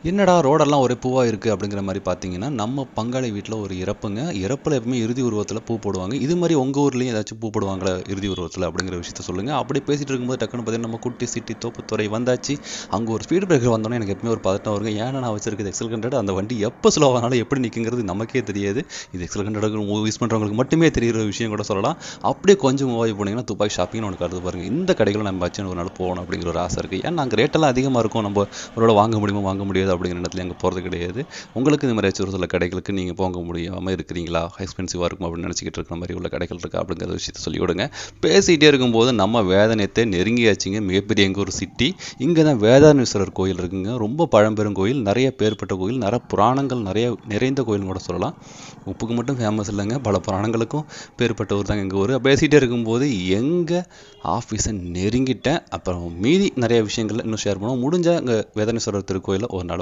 என்னடா ரோடெல்லாம் ஒரே பூவா இருக்கு அப்படிங்கிற மாதிரி பார்த்தீங்கன்னா, நம்ம பங்காளி வீட்ல ஒரு இறப்புங்க. இறப்புல எப்பவுமே இறுதி உருவத்தில பூ போடுவாங்க. இது மாரி உங்க ஊர்லயும் ஏதாச்சும் பூ போடுவாங்களா இறுதி உருவத்தில அப்படிங்கிற விஷயத்த சொல்லுங்க. அப்படியே பேசிட்டு இருக்கும்போது டக்குனு பார்த்தீங்கன்னா, நம்ம குட்டி சிட்டி தோப்புத்துறை வந்தாச்சு. அங்க ஒரு ஸ்பீட் பிரேக்கர் வந்தோனே எனக்கு எப்பவுமே ஒரு பதட்டம் வருங்க. ஏன்னா நான் வச்சிருக்கிறது எக்ஸல் 100 அந்த வண்டி எப்போ ஸ்லோ ஆனாலும் எப்படி நிக்குங்கிறது நமக்கே தெரியாது. இது எக்ஸல் 100 யூஸ் பண்றவங்களுக்கு மட்டுமே தெரியிற விஷயம் கூட சொல்லலாம். அப்படியே கொஞ்சம் மூவாகி போனீங்கன்னா, துபாய் ஷாப்பிங்னு ஒண்ணு வருது பாருங்க. இந்த கடைகள நம்ம வச்சுன்னு ஒரு நாள் போகணும் அப்படிங்கிற ஒரு ஆசை இருக்கு. ஏன்னா அங்க ரேட்டெல்லாம் அதிகமா இருக்கும். நம்ம ஒருவேளை வாங்க முடியுமா, வாங்க முடியாது அப்படிங்கிற எண்ணத்துல அங்க போறது கிடையாது. உங்களுக்கு இந்த மாதிரி ஒரு சில கடைகளுக்கு நீங்க போக முடியாம இருக்கிறீங்களா? எக்ஸ்பென்சிவா இருக்கும் அப்படின்னு நினைச்சிட்டு இருக்கிற மாதிரி உள்ள கடைகள் இருக்கா அப்படிங்கிற விஷயத்த சொல்லி விடுங்க. பேசிட்டே இருக்கும்போது நம்ம வேதனையத்தை நெருங்கியாச்சுங்க. மிகப்பெரிய எங்க ஒரு சிட்டி. இங்க தான் வேதாரண்யேஸ்வரர் கோயில் இருக்குங்க. ரொம்ப பழம்பெரும் கோயில், நிறைய பேர்பட்ட கோயில், நிறைய புராணங்கள் நிறைந்த கோயில்னு கூட சொல்லலாம். உப்புக்கு மட்டும் ஃபேமஸ் இல்லைங்க, பல புராணங்களுக்கும் பேர்பட்ட ஊர் தாங்க எங்கள் ஊர். பேசிகிட்டே இருக்கும்போது எங்கள் ஆஃபீஸை நெருங்கிட்டேன். அப்புறம் மீதி நிறைய விஷயங்கள் இன்னும் ஷேர் பண்ணுவோம். முடிஞ்சால் அங்கே வேதனேஸ்வரர் திருக்கோயிலில் ஒரு நாள்